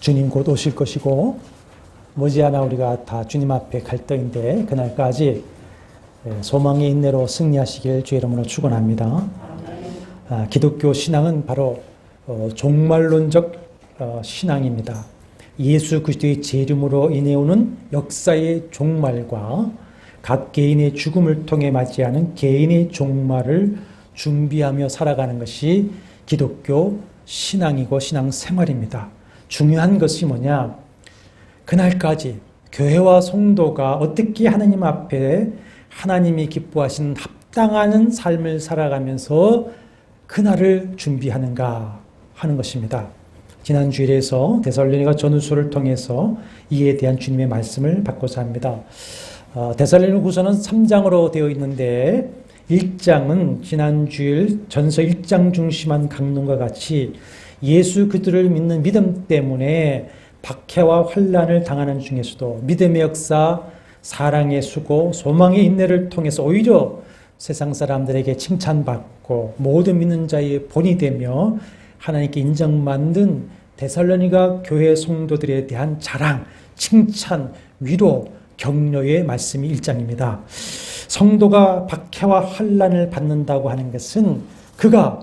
주님 곧 오실 것이고 머지않아 우리가 다 주님 앞에 갈 때인데 그날까지 소망의 인내로 승리하시길 주의 이름으로 축원합니다. 기독교 신앙은 바로 종말론적 신앙입니다. 예수 그리스도의 재림으로 인해 오는 역사의 종말과 각 개인의 죽음을 통해 맞이하는 개인의 종말을 준비하며 살아가는 것이 기독교 신앙이고 신앙생활입니다. 중요한 것이 뭐냐? 그날까지 교회와 성도가 어떻게 하나님 앞에 하나님이 기뻐하시는 합당한 삶을 살아가면서 그날을 준비하는가 하는 것입니다. 지난 주일에서 데살로니가 전후서를 통해서 이에 대한 주님의 말씀을 받고자 합니다. 데살로니가 후서는 3장으로 되어 있는데 1장은 지난 주일 전서 1장 중심한 강론과 같이 예수 그리스도를 믿는 믿음 때문에 박해와 환난을 당하는 중에서도 믿음의 역사, 사랑의 수고, 소망의 인내를 통해서 오히려 세상 사람들에게 칭찬받고 모든 믿는 자의 본이 되며 하나님께 인정받는 데살로니가 교회 성도들에 대한 자랑, 칭찬, 위로, 격려의 말씀이 1장입니다. 성도가 박해와 환난을 받는다고 하는 것은 그가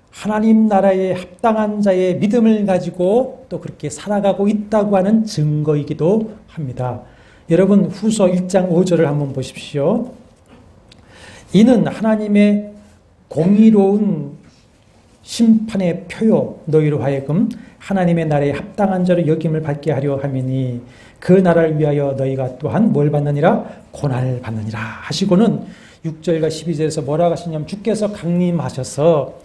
하나님 나라의 합당한 자의 믿음을 가지고 또 그렇게 살아가고 있다고 하는 증거이기도 합니다. 여러분 후서 1장 5절을 한번 보십시오. 이는 하나님의 공의로운 심판의 표요 너희로 하여금 하나님의 나라에 합당한 자로 여김을 받게 하려 함이니 그 나라를 위하여 너희가 또한 뭘 받느니라? 고난을 받느니라 하시고는 6절과 12절에서 뭐라고 하시냐면 주께서 강림하셔서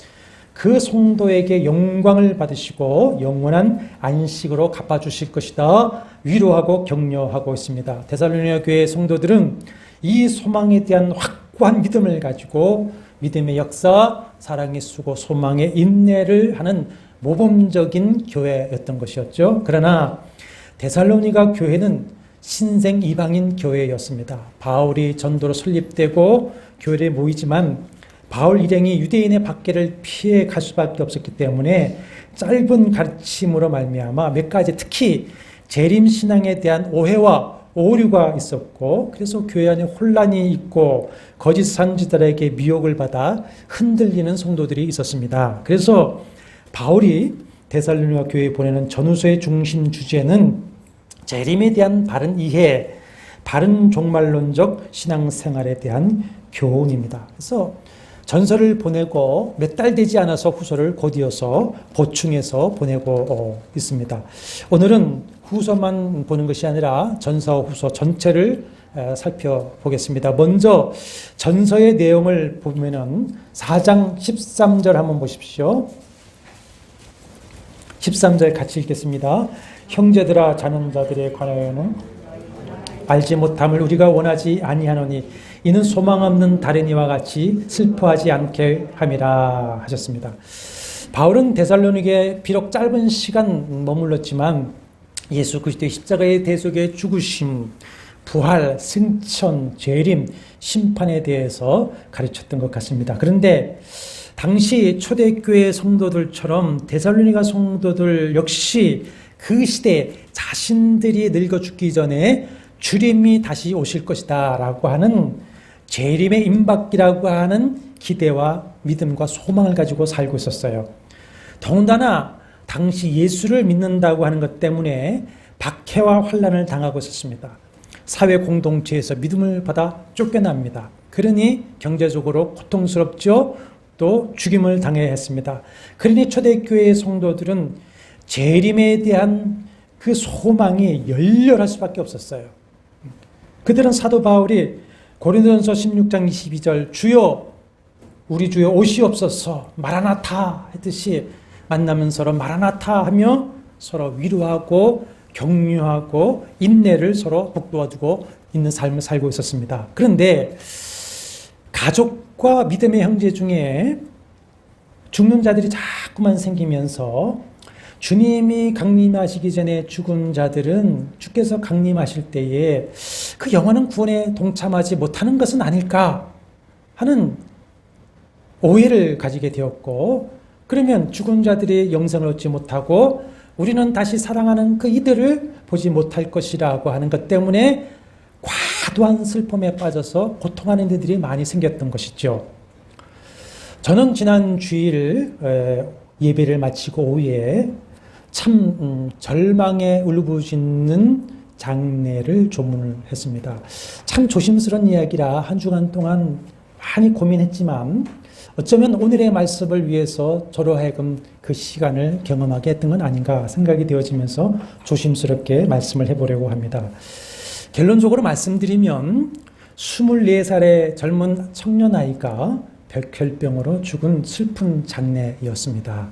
그 성도에게 영광을 받으시고 영원한 안식으로 갚아주실 것이다 위로하고 격려하고 있습니다. 데살로니가 교회 성도들은 이 소망에 대한 확고한 믿음을 가지고 믿음의 역사, 사랑의 수고, 소망의 인내를 하는 모범적인 교회였던 것이었죠. 그러나 데살로니가 교회는 신생 이방인 교회였습니다. 바울이 전도로 설립되고 교회에 모이지만 바울 일행이 유대인의 박해를 피해 갈 수밖에 없었기 때문에 짧은 가르침으로 말미암아 몇 가지 특히 재림신앙에 대한 오해와 오류가 있었고 그래서 교회 안에 혼란이 있고 거짓 선지자들에게 미혹을 받아 흔들리는 성도들이 있었습니다. 그래서 바울이 데살로니가 교회에 보내는 전후서의 중심 주제는 재림에 대한 바른 이해, 바른 종말론적 신앙생활에 대한 교훈입니다. 그래서 전서를 보내고 몇 달 되지 않아서 후서를 곧이어서 보충해서 보내고 있습니다. 오늘은 후서만 보는 것이 아니라 전서, 후서 전체를 살펴보겠습니다. 먼저 전서의 내용을 보면은 4장 13절 한번 보십시오. 13절 같이 읽겠습니다. 형제들아 자는 자들에 관하여는 알지 못함을 우리가 원하지 아니하노니 이는 소망 없는 다른 이와 같이 슬퍼하지 않게 함이라 하셨습니다. 바울은 데살로니가에 비록 짧은 시간 머물렀지만 예수 그리스도의 십자가의 대속의 죽으심, 부활, 승천, 재림, 심판에 대해서 가르쳤던 것 같습니다. 그런데 당시 초대교회 성도들처럼 데살로니가 성도들 역시 그 시대에 자신들이 늙어 죽기 전에 주님이 다시 오실 것이다 라고 하는 재림의 임박기라고 하는 기대와 믿음과 소망을 가지고 살고 있었어요. 더군다나 당시 예수를 믿는다고 하는 것 때문에 박해와 환난을 당하고 있었습니다. 사회 공동체에서 믿음을 받아 쫓겨납니다. 그러니 경제적으로 고통스럽죠. 또 죽임을 당해야 했습니다. 그러니 초대교회의 성도들은 재림에 대한 그 소망이 열렬할 수밖에 없었어요. 그들은 사도 바울이 고린도전서 16장 22절 주여 우리 주여 오시옵소서 마라나타 했듯이 만나면 서로 마라나타 하며 서로 위로하고 격려하고 인내를 서로 북돋아주고 있는 삶을 살고 있었습니다. 그런데 가족과 믿음의 형제 중에 죽는 자들이 자꾸만 생기면서 주님이 강림하시기 전에 죽은 자들은 주께서 강림하실 때에 그 영원한 구원에 동참하지 못하는 것은 아닐까 하는 오해를 가지게 되었고 그러면 죽은 자들이 영생을 얻지 못하고 우리는 다시 사랑하는 그 이들을 보지 못할 것이라고 하는 것 때문에 과도한 슬픔에 빠져서 고통하는 이들이 많이 생겼던 것이죠. 저는 지난 주일 예배를 마치고 오후에 참 절망에 울부짖는 장례를 조문을 했습니다. 참 조심스러운 이야기라 한 주간 동안 많이 고민했지만 어쩌면 오늘의 말씀을 위해서 저로 하여금 그 시간을 경험하게 했던 건 아닌가 생각이 되어지면서 조심스럽게 말씀을 해보려고 합니다. 결론적으로 말씀드리면 24살의 젊은 청년 아이가 백혈병으로 죽은 슬픈 장례였습니다.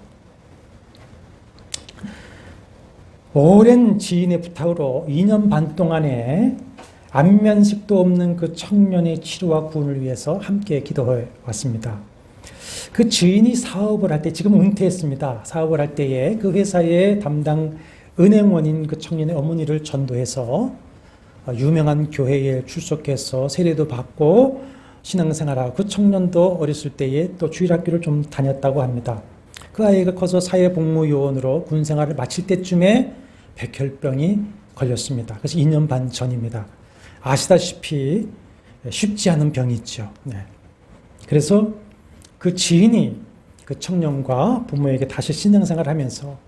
오랜 지인의 부탁으로 2년 반 동안에 안면식도 없는 그 청년의 치료와 구원을 위해서 함께 기도해 왔습니다. 그 지인이 사업을 할 때, 지금 은퇴했습니다. 사업을 할 때에 그 회사의 담당 은행원인 그 청년의 어머니를 전도해서 유명한 교회에 출석해서 세례도 받고 신앙생활하고, 그 청년도 어렸을 때에 또 주일학교를 좀 다녔다고 합니다. 그 아이가 커서 사회복무요원으로 군생활을 마칠 때쯤에 백혈병이 걸렸습니다. 그래서 2년 반 전입니다. 아시다시피 쉽지 않은 병이 있죠. 네. 그래서 그 지인이 그 청년과 부모에게 다시 신앙생활을 하면서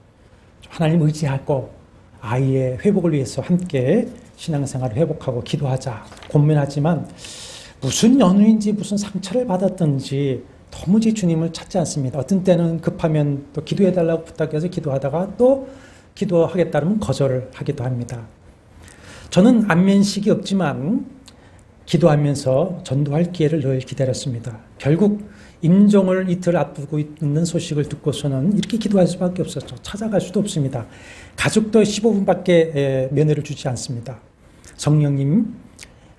하나님 의지하고 아이의 회복을 위해서 함께 신앙생활을 회복하고 기도하자 고민하지만 무슨 연유인지 무슨 상처를 받았던지 도무지 주님을 찾지 않습니다. 어떤 때는 급하면 또 기도해달라고 부탁해서 기도하다가 또 기도하겠다면 거절을 하기도 합니다. 저는 안면식이 없지만 기도하면서 전도할 기회를 늘 기다렸습니다. 결국 임종을 이틀 앞두고 있는 소식을 듣고서는 이렇게 기도할 수밖에 없었죠. 찾아갈 수도 없습니다. 가족도 15분밖에 면회를 주지 않습니다. 성령님,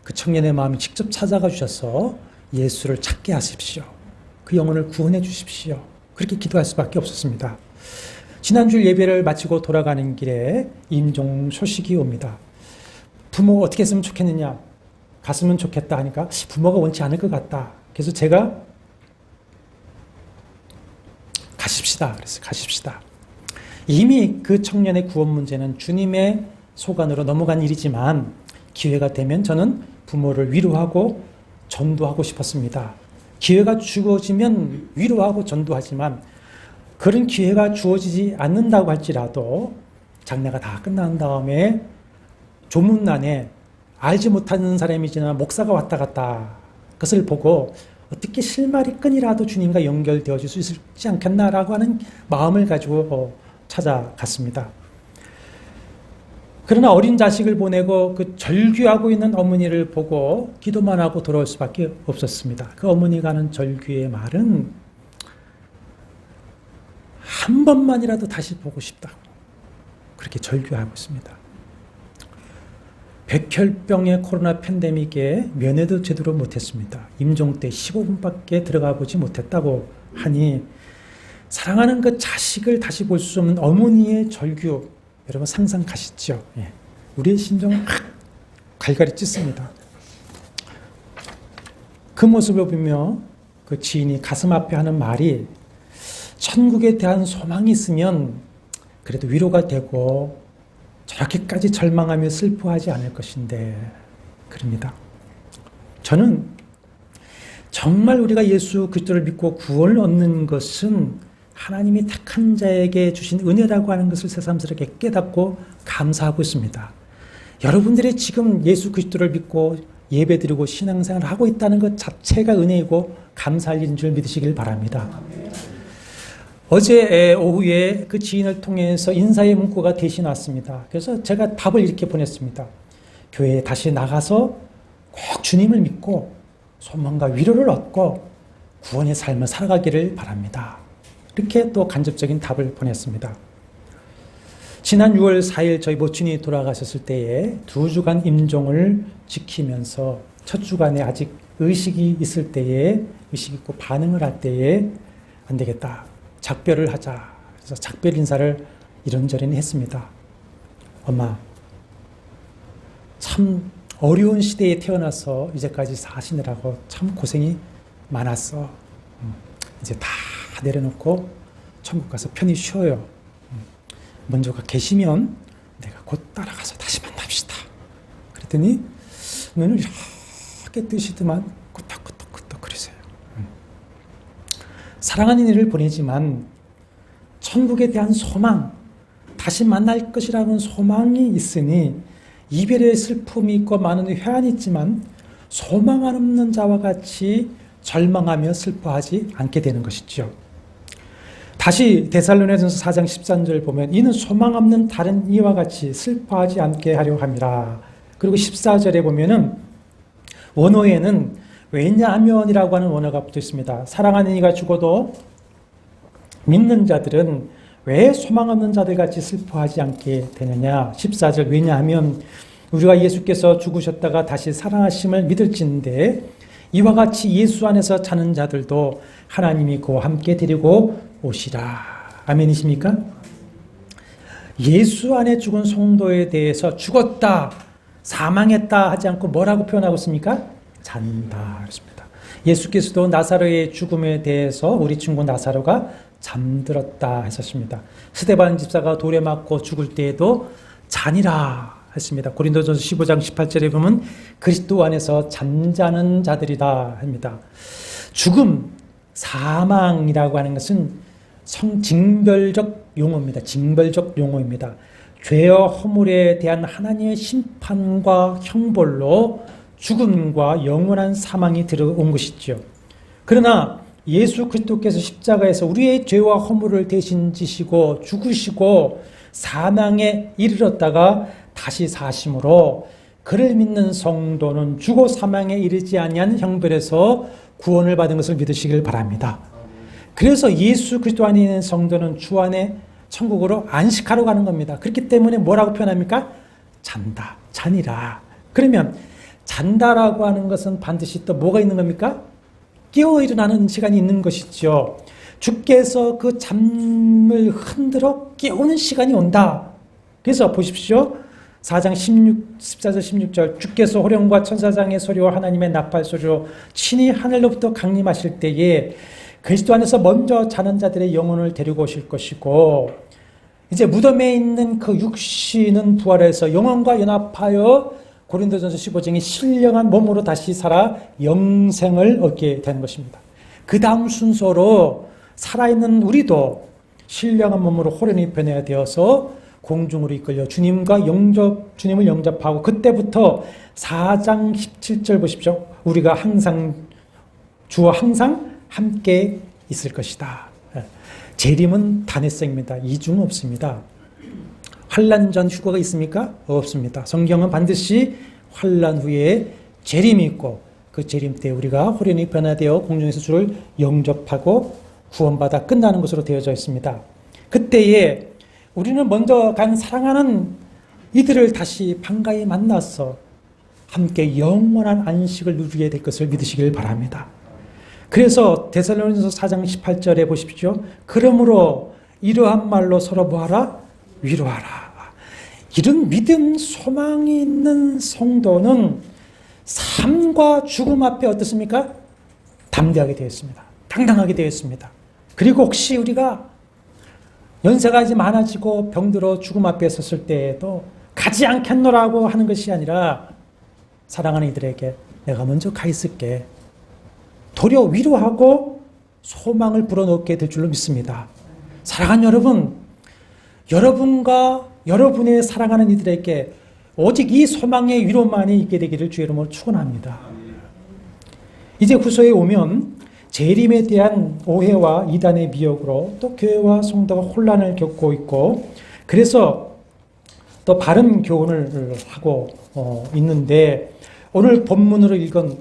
그 청년의 마음이 직접 찾아가 주셔서 예수를 찾게 하십시오. 그 영혼을 구원해 주십시오. 그렇게 기도할 수밖에 없었습니다. 지난주 예배를 마치고 돌아가는 길에 임종 소식이 옵니다. 부모 어떻게 했으면 좋겠느냐? 갔으면 좋겠다 하니까 부모가 원치 않을 것 같다. 그래서 제가 가십시다. 그래서 가십시다. 이미 그 청년의 구원 문제는 주님의 소관으로 넘어간 일이지만 기회가 되면 저는 부모를 위로하고 전도하고 싶었습니다. 기회가 주어지면 위로하고 전도하지만 그런 기회가 주어지지 않는다고 할지라도 장례가 다 끝난 다음에 조문란에 알지 못하는 사람이지만 목사가 왔다 갔다 그것을 보고 어떻게 실마리 끈이라도 주님과 연결되어질 수 있지 않겠나라고 하는 마음을 가지고 찾아갔습니다. 그러나 어린 자식을 보내고 그 절규하고 있는 어머니를 보고 기도만 하고 돌아올 수밖에 없었습니다. 그 어머니가 하는 절규의 말은 한 번만이라도 다시 보고 싶다고 그렇게 절규하고 있습니다. 백혈병의 코로나 팬데믹에 면회도 제대로 못했습니다. 임종 때 15분밖에 들어가 보지 못했다고 하니 사랑하는 그 자식을 다시 볼 수 없는 어머니의 절규, 여러분 상상 가시죠? 예. 우리의 심정은 갈갈이 찢습니다. 그 모습을 보며 그 지인이 가슴 아파 하는 말이 천국에 대한 소망이 있으면 그래도 위로가 되고 저렇게까지 절망하며 슬퍼하지 않을 것인데 그럽니다. 저는 정말 우리가 예수 그리스도를 믿고 구원을 얻는 것은 하나님이 택한 자에게 주신 은혜라고 하는 것을 새삼스럽게 깨닫고 감사하고 있습니다. 여러분들이 지금 예수 그리스도를 믿고 예배드리고 신앙생활을 하고 있다는 것 자체가 은혜이고 감사할 일인 줄 믿으시길 바랍니다. 어제 오후에 그 지인을 통해서 인사의 문구가 대신 왔습니다. 그래서 제가 답을 이렇게 보냈습니다. 교회에 다시 나가서 꼭 주님을 믿고 소망과 위로를 얻고 구원의 삶을 살아가기를 바랍니다. 이렇게 또 간접적인 답을 보냈습니다. 지난 6월 4일 저희 모친이 돌아가셨을 때에 2주간 임종을 지키면서 첫 주간에 아직 의식이 있을 때에 의식 있고 반응을 할 때에 안 되겠다. 작별을 하자. 그래서 작별 인사를 이런저런 했습니다. 엄마, 참 어려운 시대에 태어나서 이제까지 사시느라고 참 고생이 많았어. 이제 다 내려놓고 천국 가서 편히 쉬어요. 먼저가 계시면 내가 곧 따라가서 다시 만납시다. 그랬더니 눈을 이렇게 뜨시더만 끄덕끄덕끄덕 그러세요. 사랑하는 이를 보내지만 천국에 대한 소망, 다시 만날 것이라는 소망이 있으니 이별의 슬픔이 있고 많은 회한이 있지만 소망 없는 자와 같이 절망하며 슬퍼하지 않게 되는 것이죠. 다시 데살로니가전서 4장 13절 보면 이는 소망 없는 다른 이와 같이 슬퍼하지 않게 하려 함이라. 그리고 14절에 보면은 원어에는 왜냐하면이라고 하는 원어가 붙어 있습니다. 사랑하는 이가 죽어도 믿는 자들은 왜 소망 없는 자들 같이 슬퍼하지 않게 되느냐. 14절 왜냐하면 우리가 예수께서 죽으셨다가 다시 살아나심을 믿을진데 이와 같이 예수 안에서 자는 자들도 하나님이 그와 함께 데리고 오시라. 아멘이십니까? 예수 안에 죽은 성도에 대해서 죽었다, 사망했다 하지 않고 뭐라고 표현하고 있습니까? 잔다 그렇습니다. 예수께서도 나사로의 죽음에 대해서 우리 친구 나사로가 잠들었다 했었습니다. 스데반 집사가 돌에 맞고 죽을 때에도 잔이라 했습니다. 고린도전서 15장 18절에 보면 그리스도 안에서 잠자는 자들이다 합니다. 죽음, 사망이라고 하는 것은 징벌적 용어입니다. 징벌적 용어입니다. 죄와 허물에 대한 하나님의 심판과 형벌로 죽음과 영원한 사망이 들어온 것이죠. 그러나 예수 그리스도께서 십자가에서 우리의 죄와 허물을 대신 지시고 죽으시고 사망에 이르렀다가 다시 사심으로 그를 믿는 성도는 죽어 사망에 이르지 아니한 형벌에서 구원을 받은 것을 믿으시길 바랍니다. 그래서 예수 그리스도 안에 있는 성도는 주 안에 천국으로 안식하러 가는 겁니다. 그렇기 때문에 뭐라고 표현합니까? 잔다, 잔이라. 그러면 잔다라고 하는 것은 반드시 또 뭐가 있는 겁니까? 깨어 일어나는 시간이 있는 것이죠. 주께서 그 잠을 흔들어 깨우는 시간이 온다. 그래서 보십시오. 4장 14절 16절 주께서 호령과 천사장의 소리와 하나님의 나팔 소리로 친히 하늘로부터 강림하실 때에 그리스도 안에서 먼저 자는 자들의 영혼을 데리고 오실 것이고 이제 무덤에 있는 그 육신은 부활해서 영혼과 연합하여 고린도전서 15장에 신령한 몸으로 다시 살아 영생을 얻게 되는 것입니다. 그 다음 순서로 살아있는 우리도 신령한 몸으로 호련히 변해야 되어서 공중으로 이끌려 주님을 영접하고 그때부터 4장 17절 보십시오. 우리가 주와 항상 함께 있을 것이다. 재림은 단회성입니다. 이중 없습니다. 환난 전 휴거가 있습니까? 없습니다. 성경은 반드시 환난 후에 재림이 있고 그 재림 때 우리가 호련히 변화되어 공중에서 주를 영접하고 구원받아 끝나는 것으로 되어져 있습니다. 그때에 우리는 먼저 간 사랑하는 이들을 다시 반가이 만나서 함께 영원한 안식을 누리게 될 것을 믿으시길 바랍니다. 그래서 데살로니가전서 4장 18절에 보십시오. 그러므로 이러한 말로 서로 뭐하라? 위로하라. 이런 믿음, 소망이 있는 성도는 삶과 죽음 앞에 어떻습니까? 담대하게 되어 있습니다. 당당하게 되어 있습니다. 그리고 혹시 우리가 연세가 이제 많아지고 병들어 죽음 앞에 섰을 때에도 가지 않겠노라고 하는 것이 아니라 사랑하는 이들에게 내가 먼저 가 있을게. 도리어 위로하고 소망을 불어넣게 될 줄로 믿습니다. 사랑하는 여러분, 여러분과 여러분의 사랑하는 이들에게 오직 이 소망의 위로만이 있게 되기를 주의 이름으로 축원합니다. 이제 후소에 오면 재림에 대한 오해와 이단의 미혹으로 또 교회와 성도가 혼란을 겪고 있고 그래서 또 바른 교훈을 하고 있는데 오늘 본문으로 읽은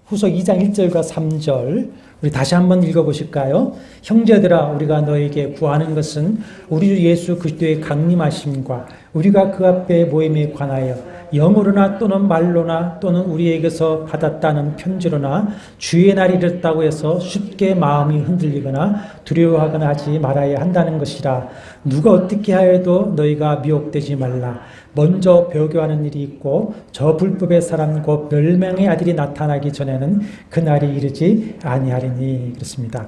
후소 2장 1절과 3절 우리 다시 한번 읽어보실까요? 형제들아 우리가 너에게 구하는 것은 우리 주 예수 그리스도의 강림하심과 우리가 그 앞에 모임에 관하여 영으로나 또는 말로나 또는 우리에게서 받았다는 편지로나 주의 날이 이르렀다고 해서 쉽게 마음이 흔들리거나 두려워하거나 하지 말아야 한다는 것이라. 누가 어떻게 하여도 너희가 미혹되지 말라. 먼저 배교하는 일이 있고 저 불법의 사람 곧 멸망의 아들이 나타나기 전에는 그 날이 이르지 아니하리니. 그렇습니다.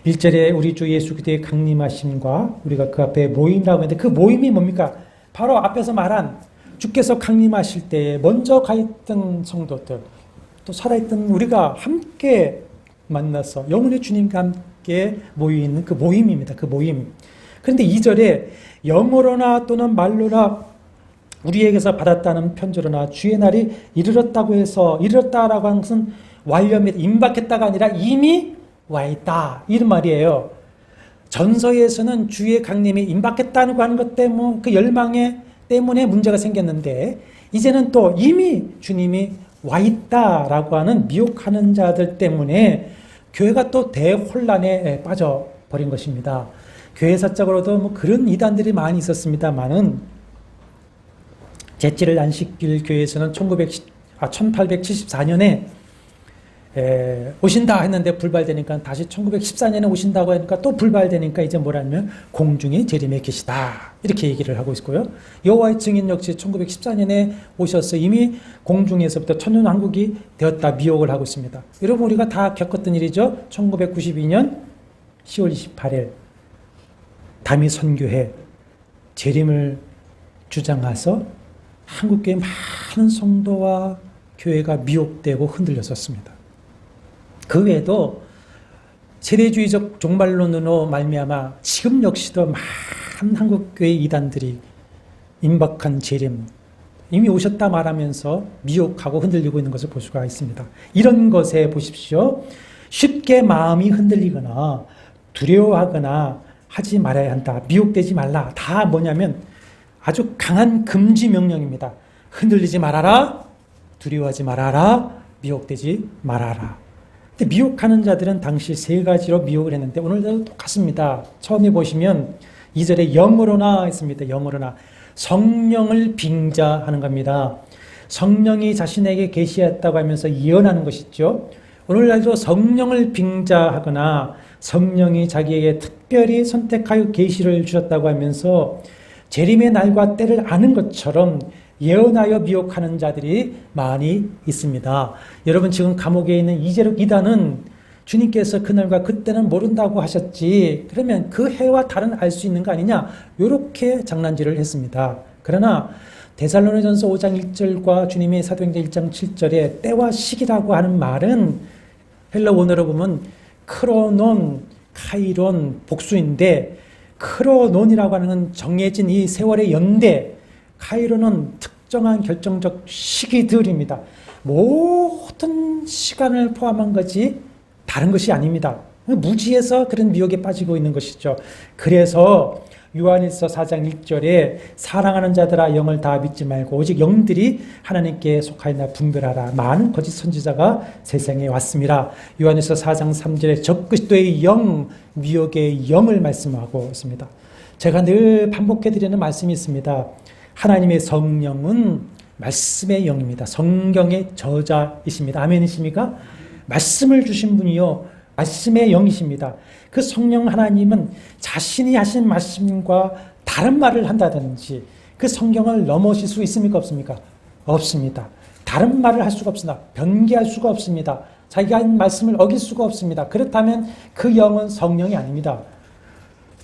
1절에 우리 주 예수 그리스도의 강림하심과 우리가 그 앞에 모임이라고 했는데 그 모임이 뭡니까? 바로 앞에서 말한 주께서 강림하실 때에 먼저 가 있던 성도들, 또 살아있던 우리가 함께 만나서 영원의 주님과 함께 모이는 그 모임입니다. 그 모임. 그런데 2절에 영어로나 또는 말로나 우리에게서 받았다는 편지로나 주의 날이 이르렀다고 해서, 이르렀다라고 하는 것은 완료합니다. 임박했다가 아니라 이미 와 있다, 이런 말이에요. 전서에서는 주의 강림이 임박했다고 하는 것 때문에, 그 열망에 때문에 문제가 생겼는데, 이제는 또 이미 주님이 와 있다라고 하는 미혹하는 자들 때문에 교회가 또 대혼란에 빠져버린 것입니다. 교회사적으로도 뭐 그런 이단들이 많이 있었습니다만은, 제지를 안식일 교회에서는 1874년에 오신다 했는데 불발되니까 다시 1914년에 오신다고 하니까 또 불발되니까 이제 뭐라면 공중에 재림에 계시다, 이렇게 얘기를 하고 있고요. 여호와의 증인 역시 1914년에 오셔서 이미 공중에서부터 천년왕국이 되었다 미혹을 하고 있습니다. 여러분, 우리가 다 겪었던 일이죠. 1992년 10월 28일 담이 선교회 재림을 주장해서 한국교회 많은 성도와 교회가 미혹되고 흔들렸었습니다. 그 외에도 세대주의적 종말론으로 말미암아 지금 역시도 많은 한국교회 이단들이 임박한 재림, 이미 오셨다 말하면서 미혹하고 흔들리고 있는 것을 볼 수가 있습니다. 이런 것에 보십시오. 쉽게 마음이 흔들리거나 두려워하거나 하지 말아야 한다, 미혹되지 말라, 다 뭐냐면 아주 강한 금지 명령입니다. 흔들리지 말아라, 두려워하지 말아라, 미혹되지 말아라. 근데 미혹하는 자들은 당시 세 가지로 미혹을 했는데 오늘도 똑같습니다. 처음에 보시면 2절에 영으로나 했습니다. 영으로나 성령을 빙자하는 겁니다. 성령이 자신에게 계시했다고 하면서 예언하는 것이죠. 오늘날도 성령을 빙자하거나 성령이 자기에게 특별히 선택하여 계시를 주셨다고 하면서 재림의 날과 때를 아는 것처럼 예언하여 미혹하는 자들이 많이 있습니다. 여러분, 지금 감옥에 있는 이재록 이단은 주님께서 그날과 그때는 모른다고 하셨지, 그러면 그 해와 달은 알 수 있는 거 아니냐, 이렇게 장난질을 했습니다. 그러나 데살로니전서 5장 1절과 주님의 사도행전 1장 7절에 때와 시기라고 하는 말은 헬라 원어로 보면 크로논, 카이론, 복수인데, 크로논이라고 하는 건 정해진 이 세월의 연대, 카이로는 특정한 결정적 시기들입니다. 모든 시간을 포함한 것이 다른 것이 아닙니다. 무지에서 그런 미혹에 빠지고 있는 것이죠. 그래서 요한일서 4장 1절에 사랑하는 자들아 영을 다 믿지 말고 오직 영들이 하나님께 속하였나 분별하라. 많은 거짓 선지자가 세상에 왔습니다. 요한일서 4장 3절에 적그리스도의 영, 미혹의 영을 말씀하고 있습니다. 제가 늘 반복해드리는 말씀이 있습니다. 하나님의 성령은 말씀의 영입니다. 성경의 저자이십니다. 아멘이십니까? 말씀을 주신 분이요, 말씀의 영이십니다. 그 성령 하나님은 자신이 하신 말씀과 다른 말을 한다든지 그 성경을 넘어설 수 있습니까? 없습니까? 없습니다. 다른 말을 할 수가 없습니다. 변개할 수가 없습니다. 자기가 한 말씀을 어길 수가 없습니다. 그렇다면 그 영은 성령이 아닙니다.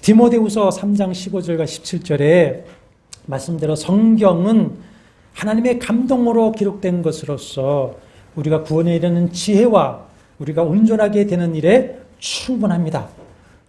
디모데후서 3장 15절과 17절에 말씀대로 성경은 하나님의 감동으로 기록된 것으로서 우리가 구원에 이르는 지혜와 우리가 온전하게 되는 일에 충분합니다.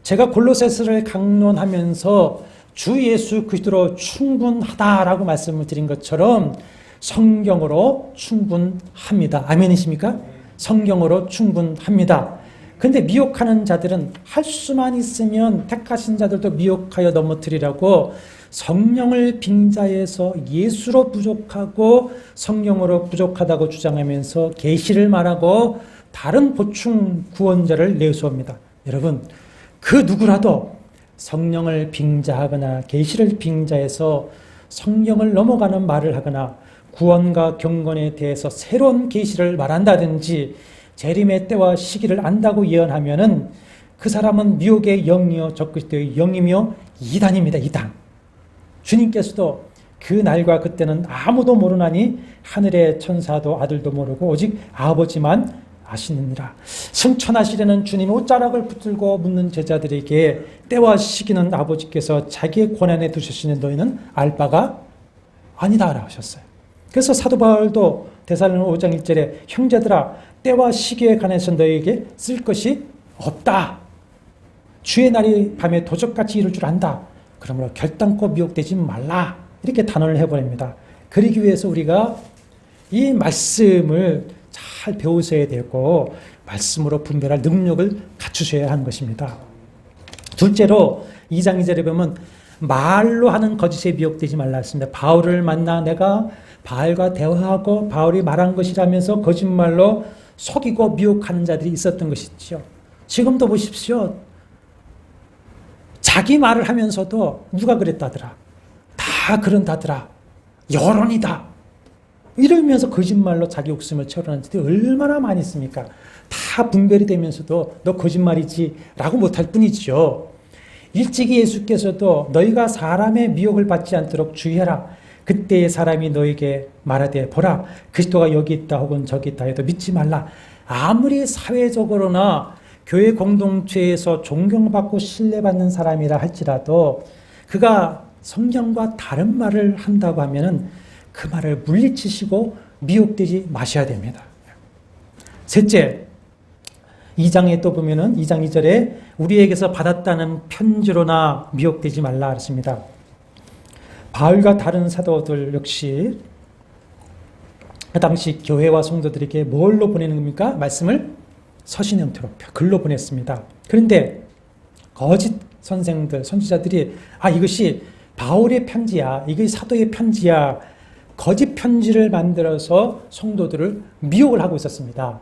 제가 골로새서를 강론하면서 주 예수 그리스도로 충분하다라고 말씀을 드린 것처럼 성경으로 충분합니다. 아멘이십니까? 성경으로 충분합니다. 근데 미혹하는 자들은 할 수만 있으면 택하신 자들도 미혹하여 넘어뜨리라고 성령을 빙자해서 예수로 부족하고 성령으로 부족하다고 주장하면서 계시를 말하고 다른 보충 구원자를 내세웁니다. 여러분, 그 누구라도 성령을 빙자하거나 계시를 빙자해서 성령을 넘어가는 말을 하거나 구원과 경건에 대해서 새로운 계시를 말한다든지 재림의 때와 시기를 안다고 예언하면은 그 사람은 미혹의 영이요 적그리스도의 영이며 이단입니다. 이단. 주님께서도 그 날과 그때는 아무도 모르나니 하늘의 천사도 아들도 모르고 오직 아버지만 아시느니라. 승천하시려는 주님의 옷자락을 붙들고 묻는 제자들에게 때와 시기는 아버지께서 자기의 권한에 두셨으니 너희는 알 바가 아니다 라고 하셨어요. 그래서 사도 바울도 데살로니가 5장 1절에 형제들아 때와 시기에 관해서 너희에게 쓸 것이 없다. 주의 날이 밤에 도적같이 이룰 줄 안다. 그러므로 결단코 미혹되지 말라. 이렇게 단언을 해버립니다. 그러기 위해서 우리가 이 말씀을 잘 배우셔야 되고 말씀으로 분별할 능력을 갖추셔야 하는 것입니다. 둘째로 2장 2절에 보면 말로 하는 거짓에 미혹되지 말라 했습니다. 바울을 만나 내가 바울과 대화하고 바울이 말한 것이라면서 거짓말로 속이고 미혹하는 자들이 있었던 것이죠. 지금도 보십시오. 자기 말을 하면서도 누가 그랬다더라. 다 그런다더라. 여론이다. 이러면서 거짓말로 자기 목숨을 채우려는 자들이 얼마나 많이 있습니까? 다 분별이 되면서도 너 거짓말이지 라고 못할 뿐이죠. 일찍이 예수께서도 너희가 사람의 미혹을 받지 않도록 주의해라. 그때의 사람이 너에게 말하되 보라 그리스도가 여기 있다 혹은 저기 있다 해도 믿지 말라. 아무리 사회적으로나 교회 공동체에서 존경받고 신뢰받는 사람이라 할지라도 그가 성경과 다른 말을 한다고 하면은 그 말을 물리치시고 미혹되지 마셔야 됩니다. 셋째, 2장에 또 보면은 2장 2절에 우리에게서 받았다는 편지로나 미혹되지 말라 했습니다. 바울과 다른 사도들 역시 그 당시 교회와 성도들에게 뭘로 보내는 겁니까? 말씀을 서신 형태로 글로 보냈습니다. 그런데 거짓 선생들, 선지자들이 이것이 바울의 편지야, 이게 사도의 편지야, 거짓 편지를 만들어서 성도들을 미혹을 하고 있었습니다.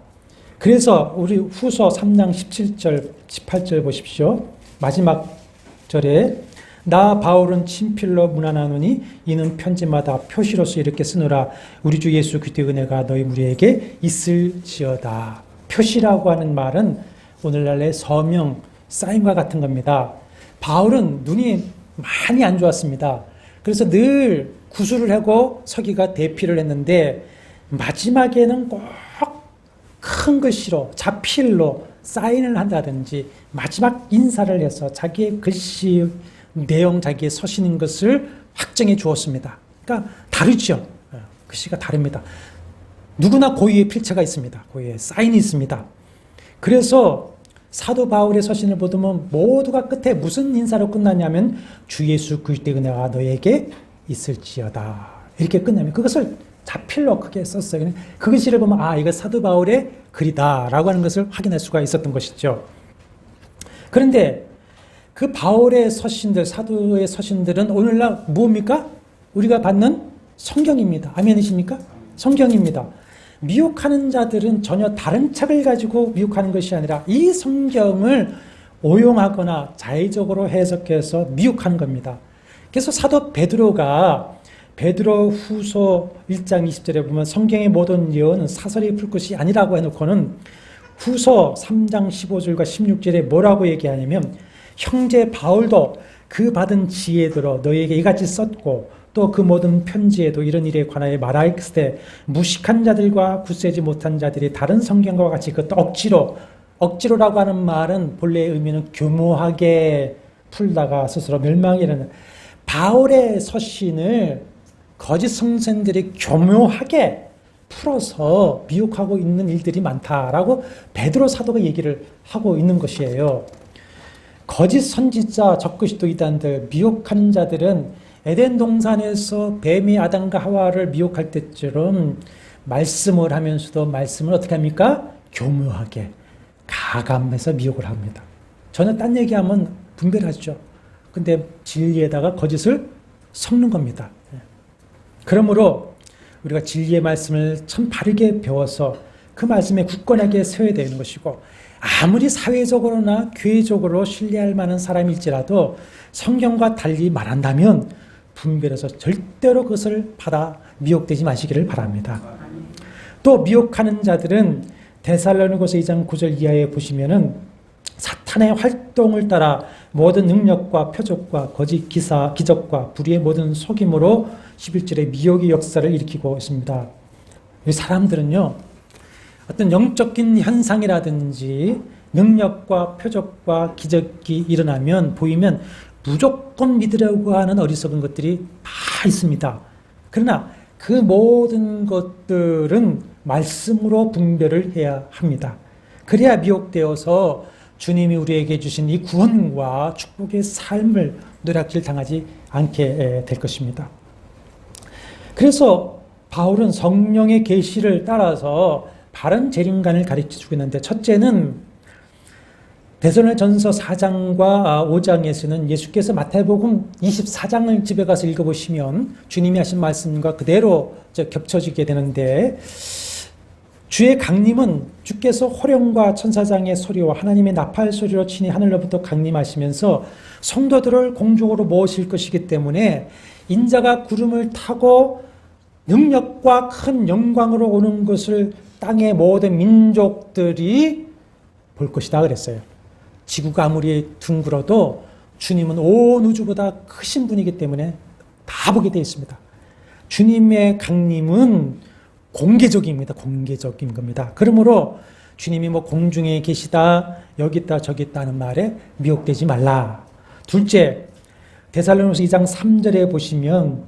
그래서 우리 후서 3장 17절, 18절 보십시오. 마지막 절에 나 바울은 친필로 문안하노니 이는 편지마다 표시로서 이렇게 쓰노라. 우리 주 예수 그리스도의 은혜가 너희 무리에게 있을지어다. 표시라고 하는 말은 오늘날의 서명, 사인과 같은 겁니다. 바울은 눈이 많이 안 좋았습니다. 그래서 늘 구술을 하고 서기가 대피를 했는데 마지막에는 꼭 큰 글씨로 자필로 사인을 한다든지 마지막 인사를 해서 자기의 글씨 내용, 자기의 서신인 것을 확정해 주었습니다. 그러니까 다르죠. 글씨가 다릅니다. 누구나 고유의 필체가 있습니다. 고유의 사인이 있습니다. 그래서 사도 바울의 서신을 보면 모두가 끝에 무슨 인사로 끝나냐면 주 예수 그리스도의 은혜가 너에게 있을지어다. 이렇게 끝나면 그것을 자필로 크게 썼어요. 그 글씨를 보면 이거 사도 바울의 글이다 라고 하는 것을 확인할 수가 있었던 것이죠. 그런데 그 바울의 서신들, 사도의 서신들은 오늘날 뭡니까? 우리가 받는 성경입니다. 아멘이십니까? 성경입니다. 미혹하는 자들은 전혀 다른 책을 가지고 미혹하는 것이 아니라 이 성경을 오용하거나 자의적으로 해석해서 미혹하는 겁니다. 그래서 사도 베드로가 베드로 후서 1장 20절에 보면 성경의 모든 예언은 사설이 풀 것이 아니라고 해놓고는 후서 3장 15절과 16절에 뭐라고 얘기하냐면 형제 바울도 그 받은 지혜대로 너희에게 이같이 썼고 또 그 모든 편지에도 이런 일에 관하여 말하였을 무식한 자들과 굳세지 못한 자들이 다른 성경과 같이 그것도 억지로라고 하는 말은 본래의 의미는 교묘하게 풀다가 스스로 멸망이라는 바울의 서신을 거짓 선생들이 교묘하게 풀어서 미혹하고 있는 일들이 많다라고 베드로 사도가 얘기를 하고 있는 것이에요. 거짓 선지자, 적그리스도 이단들, 미혹하는 자들은 에덴 동산에서 뱀이 아담과 하와를 미혹할 때처럼 말씀을 하면서도 말씀을 어떻게 합니까? 교묘하게 가감해서 미혹을 합니다. 전혀 딴 얘기하면 분별하죠. 근데 진리에다가 거짓을 섞는 겁니다. 그러므로 우리가 진리의 말씀을 참 바르게 배워서 그 말씀에 굳건하게 서야 되는 것이고 아무리 사회적으로나 교회적으로 신뢰할 만한 사람일지라도 성경과 달리 말한다면 분별해서 절대로 그것을 받아 미혹되지 마시기를 바랍니다. 또 미혹하는 자들은 데살로니가서 2장 9절 이하에 보시면은 사탄의 활동을 따라 모든 능력과 표적과 거짓 기사, 기적과 불의의 모든 속임으로 11절에 미혹의 역사를 일으키고 있습니다. 이 사람들은요, 어떤 영적인 현상이라든지 능력과 표적과 기적이 일어나면 보이면 무조건 믿으려고 하는 어리석은 것들이 다 있습니다. 그러나 그 모든 것들은 말씀으로 분별을 해야 합니다. 그래야 미혹되어서 주님이 우리에게 주신 이 구원과 축복의 삶을 노략질 당하지 않게 될 것입니다. 그래서 바울은 성령의 계시를 따라서 바른 재림관을 가르쳐주고 있는데, 첫째는 데살로니가전서 4장과 5장에서는 예수께서 마태복음 24장을 집에 가서 읽어보시면 주님이 하신 말씀과 그대로 겹쳐지게 되는데, 주의 강림은 주께서 호령과 천사장의 소리와 하나님의 나팔 소리로 친히 하늘로부터 강림하시면서 성도들을 공중으로 모으실 것이기 때문에 인자가 구름을 타고 능력과 큰 영광으로 오는 것을 땅의 모든 민족들이 볼 것이다 그랬어요. 지구가 아무리 둥글어도 주님은 온 우주보다 크신 분이기 때문에 다 보게 되어 있습니다. 주님의 강림은 공개적입니다. 공개적인 겁니다. 그러므로 주님이 뭐 공중에 계시다, 여기 있다, 저기 있다 하는 말에 미혹되지 말라. 둘째, 데살로니가서 2장 3절에 보시면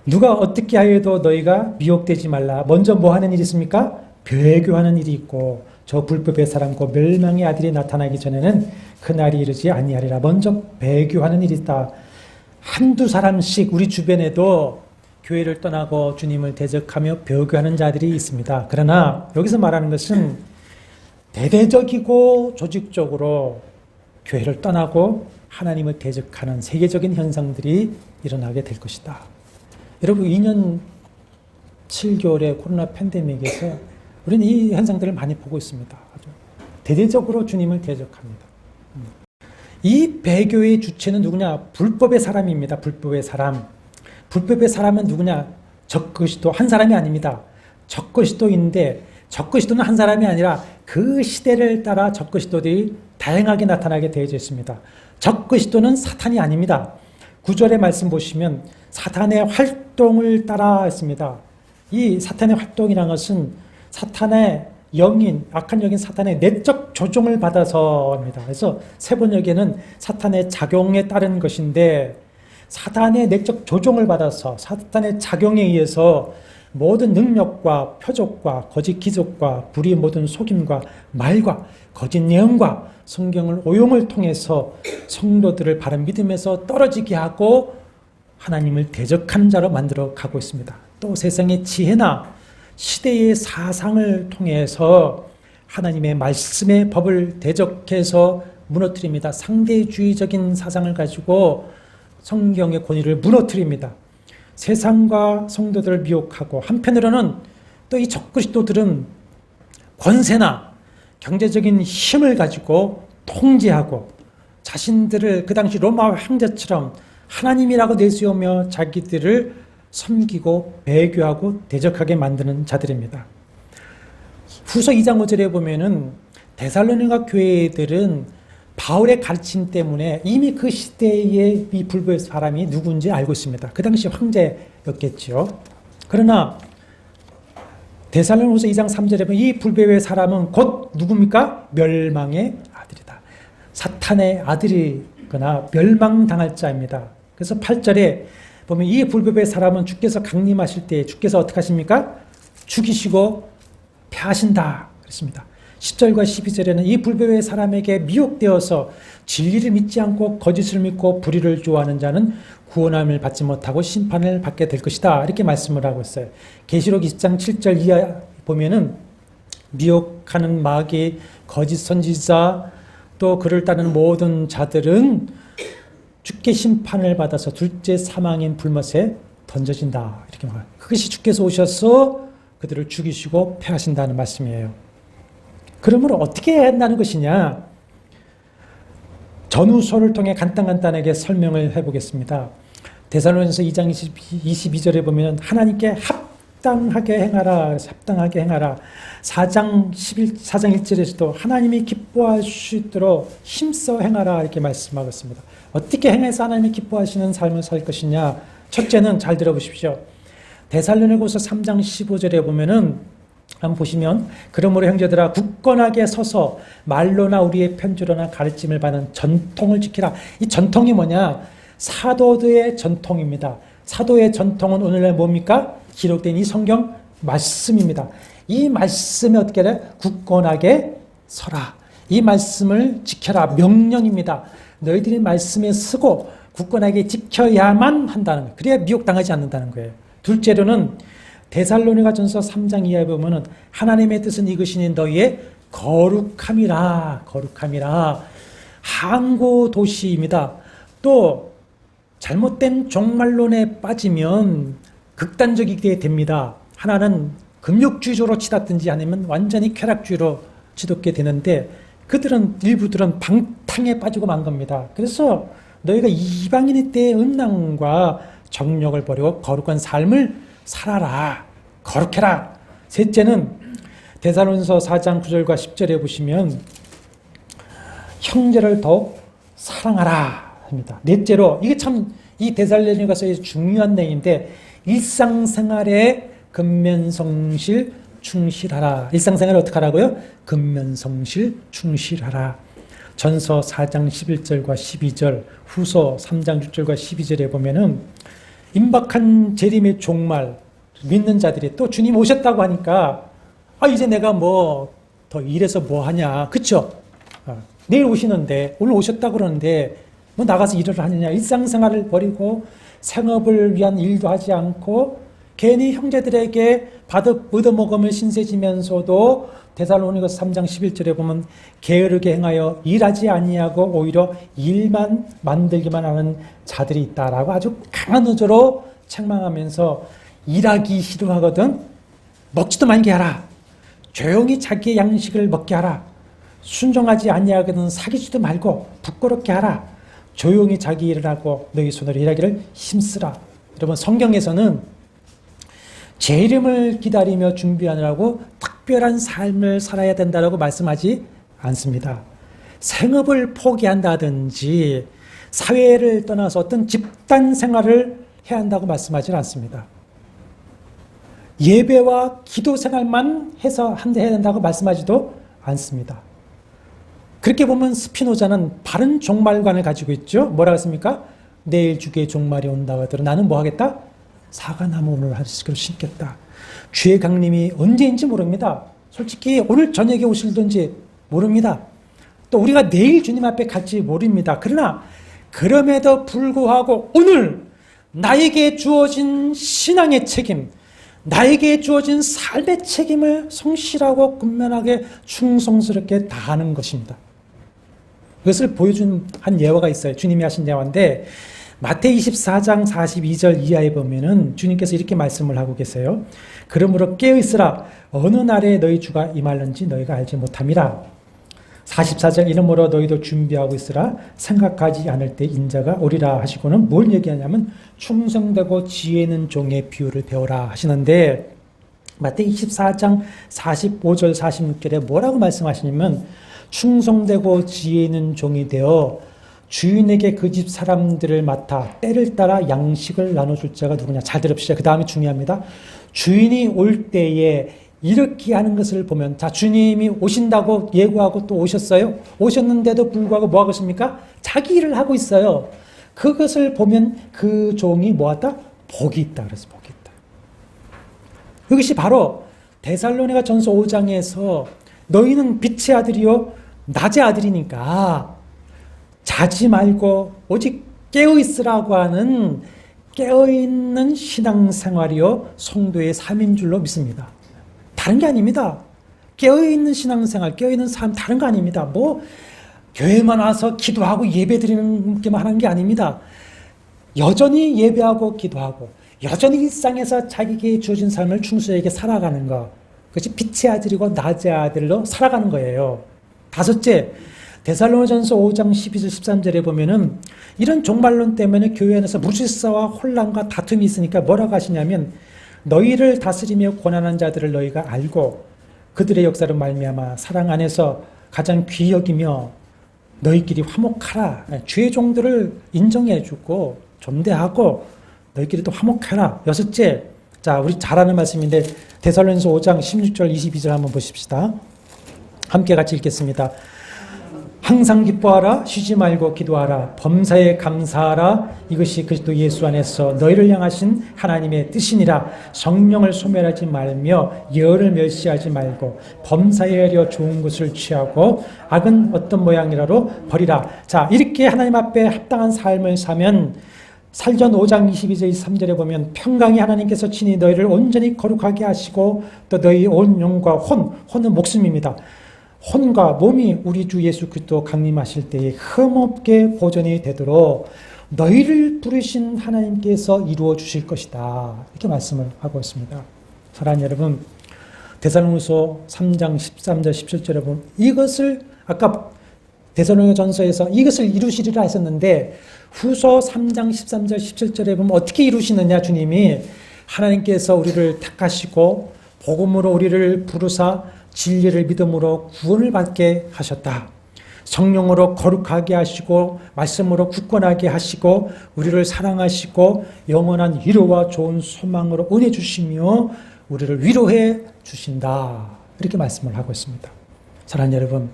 누가 어떻게 하여도 너희가 미혹되지 말라. 먼저 뭐 하는 일이 있습니까? 배교하는 일이 있고 저 불법의 사람과 멸망의 아들이 나타나기 전에는 그날이 이르지 아니하리라. 먼저 배교하는 일이 있다. 한두 사람씩 우리 주변에도 교회를 떠나고 주님을 대적하며 배교하는 자들이 있습니다. 그러나 여기서 말하는 것은 대대적이고 조직적으로 교회를 떠나고 하나님을 대적하는 세계적인 현상들이 일어나게 될 것이다. 여러분 2년 7개월의 코로나 팬데믹에서 우리는 이 현상들을 많이 보고 있습니다. 아주 대대적으로 주님을 대적합니다. 이 배교의 주체는 누구냐? 불법의 사람입니다. 불법의 사람. 불법의 사람은 누구냐? 적그리스도 한 사람이 아닙니다. 적그리스도인데 적그리스도는 한 사람이 아니라 그 시대를 따라 적그리스도들이 다양하게 나타나게 되어져 있습니다. 적그리스도는 사탄이 아닙니다. 9절의 말씀 보시면 사탄의 활동을 따라 했습니다. 이 사탄의 활동이라는 것은 사탄의 영인, 악한 영인 사탄의 내적 조종을 받아서입니다. 그래서 세 번역에는 사탄의 작용에 따른 것인데, 사탄의 내적 조종을 받아서 사탄의 작용에 의해서 모든 능력과 표적과 거짓 기적과 불의 모든 속임과 말과 거짓 예언과 성경을 오용을 통해서 성도들을 바른 믿음에서 떨어지게 하고 하나님을 대적하는 자로 만들어 가고 있습니다. 또 세상의 지혜나 시대의 사상을 통해서 하나님의 말씀의 법을 대적해서 무너뜨립니다. 상대주의적인 사상을 가지고 성경의 권위를 무너뜨립니다. 세상과 성도들을 미혹하고, 한편으로는 또 이 적그리스도들은 권세나 경제적인 힘을 가지고 통제하고 자신들을 그 당시 로마 황제처럼 하나님이라고 내세우며 자기들을 섬기고 배교하고 대적하게 만드는 자들입니다. 후서 2장 5절에 보면은 데살로니가 교회들은 바울의 가르침 때문에 이미 그 시대의 이 불법의 사람이 누군지 알고 있습니다. 그 당시 황제였겠지요. 그러나 데살로니가서 2장 3절에 보면 이 불법의 사람은 곧 누굽니까? 멸망의 아들이다. 사탄의 아들이거나 멸망당할 자입니다. 그래서 8절에 보면 이 불법의 사람은 주께서 강림하실 때 주께서 어떻게 하십니까? 죽이시고 패하신다 그랬습니다. 10절과 12절에는 이 불법의 사람에게 미혹되어서 진리를 믿지 않고 거짓을 믿고 불의를 좋아하는 자는 구원함을 받지 못하고 심판을 받게 될 것이다. 이렇게 말씀을 하고 있어요. 계시록 20장 7절 이하 보면은 미혹하는 마귀, 거짓 선지자, 또 그를 따르는 모든 자들은 주께 심판을 받아서 둘째 사망인 불못에 던져진다. 이렇게 말해요. 그것이 주께서 오셔서 그들을 죽이시고 패하신다는 말씀이에요. 그러므로 어떻게 한다는 것이냐? 전후서를 통해 간단하게 설명을 해보겠습니다. 데살로니가서 2장 22절에 보면 하나님께 합당하게 행하라. 합당하게 행하라. 4장 1절에서도 하나님이 기뻐할 수 있도록 힘써 행하라. 이렇게 말씀하고 있습니다. 어떻게 행해서 하나님이 기뻐하시는 삶을 살 것이냐? 첫째는 잘 들어보십시오. 데살로니가서 3장 15절에 보면은 한번 보시면 그러므로 형제들아 굳건하게 서서 말로나 우리의 편지로나 가르침을 받는 전통을 지키라. 이 전통이 뭐냐? 사도들의 전통입니다. 사도의 전통은 오늘날 뭡니까? 기록된 이 성경 말씀입니다. 이 말씀에 어떻게 해? 굳건하게 서라. 이 말씀을 지켜라. 명령입니다. 너희들이 말씀에 쓰고 굳건하게 지켜야만 한다는 거예요. 그래야 미혹당하지 않는다는 거예요. 둘째로는 데살로니가전서 3장 이하에 보면은 하나님의 뜻은 이것이니 너희의 거룩함이라. 거룩함이라. 항구 도시입니다. 또 잘못된 종말론에 빠지면 극단적이게 됩니다. 하나는 금욕주의로 치닫든지 아니면 완전히 쾌락주의로 치닫게 되는데 그들은 일부들은 방탕에 빠지고 만 겁니다. 그래서 너희가 이방인의 때의 음란과 정욕을 버리고 거룩한 삶을 살아라. 거룩해라. 셋째는 데살로니가서 4장 9절과 10절에 보시면 형제를 더욱 사랑하라 합니다. 넷째로 이게 참 이 데살로니가서의 중요한 내용인데 일상생활에 근면성실 충실하라. 일상생활을 어떻게 하라고요? 근면성실 충실하라. 전서 4장 11절과 12절, 후서 3장 6절과 12절에 보면은 임박한 재림의 종말 믿는 자들이 또 주님 오셨다고 하니까 이제 내가 뭐 더 일해서 뭐 하냐, 그쵸? 내일 오시는데 오늘 오셨다고 그러는데 뭐 나가서 일을 하느냐. 일상생활을 버리고 생업을 위한 일도 하지 않고 괜히 형제들에게 얻어먹음을 신세지면서도 데살로니가서 3장 11절에 보면 게으르게 행하여 일하지 아니하고 오히려 일만 만들기만 하는 자들이 있다라고 아주 강한 어조로 책망하면서 일하기 싫어하거든 먹지도 말게 하라. 조용히 자기의 양식을 먹게 하라. 순종하지 아니하거든 사귀지도 말고 부끄럽게 하라. 조용히 자기 일을 하고 너희 손으로 일하기를 힘쓰라. 여러분 성경에서는 재림을 기다리며 준비하느라고 특별한 삶을 살아야 된다고 말씀하지 않습니다. 생업을 포기한다든지 사회를 떠나서 어떤 집단 생활을 해야 한다고 말씀하지 않습니다. 예배와 기도 생활만 해야 된다고 말씀하지도 않습니다. 그렇게 보면 스피노자는 바른 종말관을 가지고 있죠. 뭐라고 했습니까? 내일 주의 종말이 온다고 하더라도 나는 뭐 하겠다? 사과나무를 하시기로 심겠다. 주의 강림이 언제인지 모릅니다. 솔직히 오늘 저녁에 오실든지 모릅니다. 또 우리가 내일 주님 앞에 갈지 모릅니다. 그러나 그럼에도 불구하고 오늘 나에게 주어진 신앙의 책임, 나에게 주어진 삶의 책임을 성실하고 근면하게 충성스럽게 다하는 것입니다. 그것을 보여준 한 예화가 있어요. 주님이 하신 예화인데 마태이 24장 42절 이하에 보면은 주님께서 이렇게 말씀을 하고 계세요. 그러므로 깨어있으라. 어느 날에 너희 주가 임할는지 너희가 알지 못함이라. 44절 이러므로 너희도 준비하고 있으라. 생각하지 않을 때 인자가 오리라 하시고는 뭘 얘기하냐면 충성되고 지혜 있는 종의 비유를 배워라 하시는데 마태이 24장 45절 46절에 뭐라고 말씀하시냐면 충성되고 지혜 있는 종이 되어 주인에게 그 집 사람들을 맡아 때를 따라 양식을 나눠줄 자가 누구냐. 잘 들읍시다. 그 다음에 중요합니다. 주인이 올 때에 이렇게 하는 것을 보면 자 주님이 오신다고 예고하고 또 오셨어요. 오셨는데도 불구하고 뭐 하고 있습니까? 자기 일을 하고 있어요. 그것을 보면 그 종이 뭐하다? 복이 있다. 그래서 복이 있다. 이것이 바로 데살로니가 전서 5장에서 너희는 빛의 아들이요 낮의 아들이니까 자지 말고 오직 깨어있으라고 하는 깨어있는 신앙생활이요 성도의 삶인 줄로 믿습니다. 다른 게 아닙니다. 깨어있는 신앙생활, 깨어있는 삶 다른 거 아닙니다. 뭐 교회만 와서 기도하고 예배드리는 게만 하는 게 아닙니다. 여전히 예배하고 기도하고 여전히 일상에서 자기에게 주어진 삶을 충실하게 살아가는 것, 그것이 빛의 아들이고 낮의 아들로 살아가는 거예요. 다섯째, 데살로니가전서 5장 12절 13절에 보면은 이런 종말론 때문에 교회 안에서 무질서와 혼란과 다툼이 있으니까 뭐라고 하시냐면 너희를 다스리며 고난한 자들을 너희가 알고 그들의 역사로 말미암아 사랑 안에서 가장 귀히 여기며 너희끼리 화목하라. 주의 종들을 인정해주고 존대하고 너희끼리 또 화목하라. 여섯째, 자, 우리 잘 아는 말씀인데 데살로니가서 5장 16절 22절 한번 보십시다. 함께 같이 읽겠습니다. 항상 기뻐하라, 쉬지 말고 기도하라, 범사에 감사하라, 이것이 그리스도 예수 안에서 너희를 향하신 하나님의 뜻이니라. 성령을 소멸하지 말며 열을 멸시하지 말고 범사에 하려 좋은 것을 취하고 악은 어떤 모양이라도 버리라. 자, 이렇게 하나님 앞에 합당한 삶을 사면 살전 5장 22절 23절에 보면 평강이 하나님께서 친히 너희를 온전히 거룩하게 하시고 또 너희 온 영과 혼은 목숨입니다. 혼과 몸이 우리 주 예수 그리스도 강림하실 때에 흠없게 보존이 되도록 너희를 부르신 하나님께서 이루어 주실 것이다. 이렇게 말씀을 하고 있습니다. 사랑하는 여러분, 데살로니가서 3장 13절 17절에 보면 이것을 아까 데살로니가전서에서 이것을 이루시리라 했었는데 후서 3장 13절 17절에 보면 어떻게 이루시느냐. 주님이 하나님께서 우리를 택하시고 복음으로 우리를 부르사 진리를 믿음으로 구원을 받게 하셨다. 성령으로 거룩하게 하시고 말씀으로 굳건하게 하시고 우리를 사랑하시고 영원한 위로와 좋은 소망으로 은혜 주시며 우리를 위로해 주신다. 이렇게 말씀을 하고 있습니다. 사랑하는 여러분,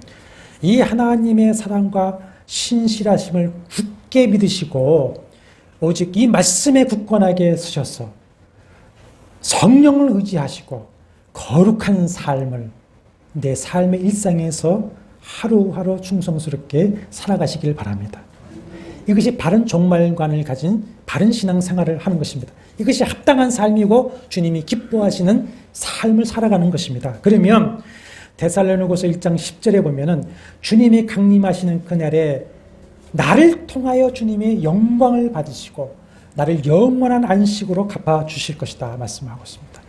이 하나님의 사랑과 신실하심을 굳게 믿으시고 오직 이 말씀에 굳건하게 서셔서 성령을 의지하시고 거룩한 삶을 내 삶의 일상에서 하루하루 충성스럽게 살아가시길 바랍니다. 이것이 바른 종말관을 가진 바른 신앙생활을 하는 것입니다. 이것이 합당한 삶이고 주님이 기뻐하시는 삶을 살아가는 것입니다. 그러면 데살로니가서 1장 10절에 보면은 주님이 강림하시는 그날에 나를 통하여 주님의 영광을 받으시고 나를 영원한 안식으로 갚아 주실 것이다 말씀하고 있습니다.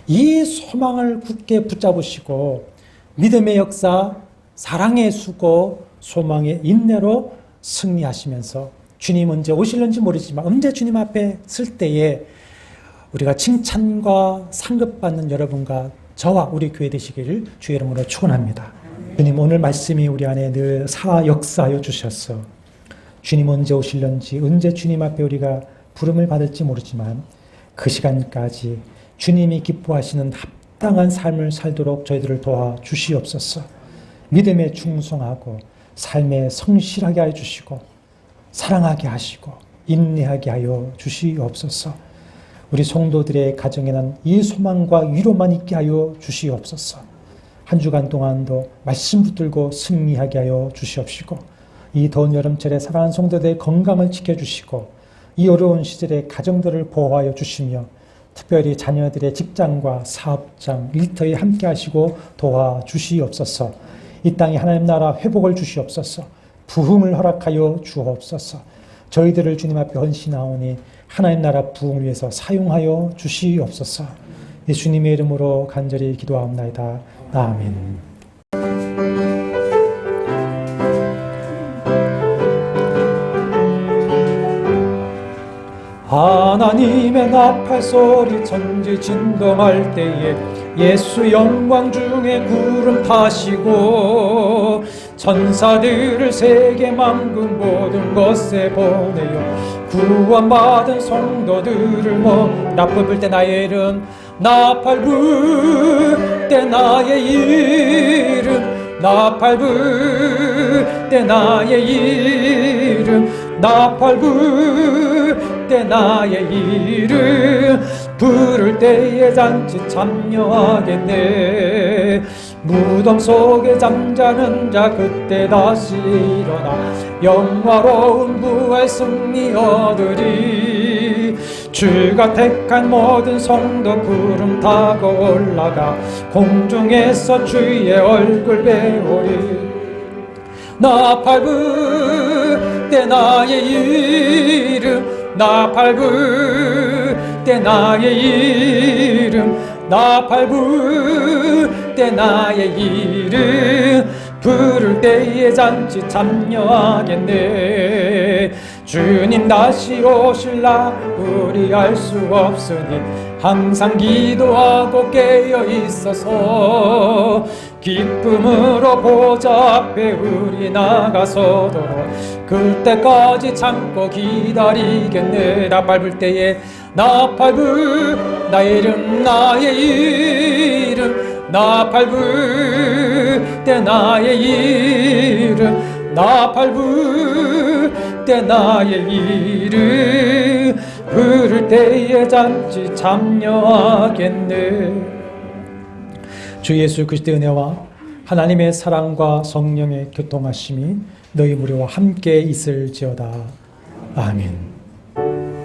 이 소망을 굳게 붙잡으시고 믿음의 역사, 사랑의 수고, 소망의 인내로 승리하시면서 주님 언제 오실는지 모르지만 언제 주님 앞에 설 때에 우리가 칭찬과 상급받는 여러분과 저와 우리 교회 되시기를 주의 이름으로 축원합니다. 주님 오늘 말씀이 우리 안에 늘 역사하여 주셨어. 주님 언제 오실는지 언제 주님 앞에 우리가 부름을 받을지 모르지만 그 시간까지 주님이 기뻐하시는 합당한 삶을 살도록 저희들을 도와주시옵소서. 믿음에 충성하고 삶에 성실하게 하여 주시고 사랑하게 하시고 인내하게 하여 주시옵소서. 우리 성도들의 가정에 난 이 소망과 위로만 있게 하여 주시옵소서. 한 주간 동안도 말씀 붙들고 승리하게 하여 주시옵시고 이 더운 여름철에 사랑하는 성도들의 건강을 지켜주시고 이 어려운 시절에 가정들을 보호하여 주시며 특별히 자녀들의 직장과 사업장, 일터에 함께 하시고 도와주시옵소서. 이 땅에 하나님 나라 회복을 주시옵소서. 부흥을 허락하여 주옵소서. 저희들을 주님 앞에 헌신하오니 하나님 나라 부흥을 위해서 사용하여 주시옵소서. 예수님의 이름으로 간절히 기도하옵나이다. 아멘. 하나님의 나팔 소리 천지 진동할 때에 예수 영광 중에 구름 타시고 천사들을 세계 만국 모든 곳에 보내요. 구원받은 성도들을 나팔 불 때 나의 이름, 나팔 불 때 나의 이름, 나팔 불 때 나의 이름, 나팔 불 때 나의 이름 부를 때에 잔치 참여하겠네. 무덤 속에 잠자는 자 그때 다시 일어나 영화로운 부활 승리 얻으리. 주가 택한 모든 성도 구름 타고 올라가 공중에서 주의 얼굴 배우리. 나팔 불 때 나의 이름, 나팔 불 때 나의 이름, 나팔 불 때 나의 이름 부를 때에 잔치 참여하겠네. 주님 다시 오실라 우리 알 수 없으니 항상 기도하고 깨어 있어서 기쁨으로 보좌 앞에 우리 나가서도록 그때까지 참고 기다리겠네. 나팔 불 때에, 나 밟을 나의 이름 나의 이름 나 밟을 때 나의 이름 나 밟을 때 나의 이름 부를 때에 잔치 참여하겠네. 주 예수 그리스도의 은혜와 하나님의 사랑과 성령의 교통하심이 너희 무리와 함께 있을지어다. 아멘.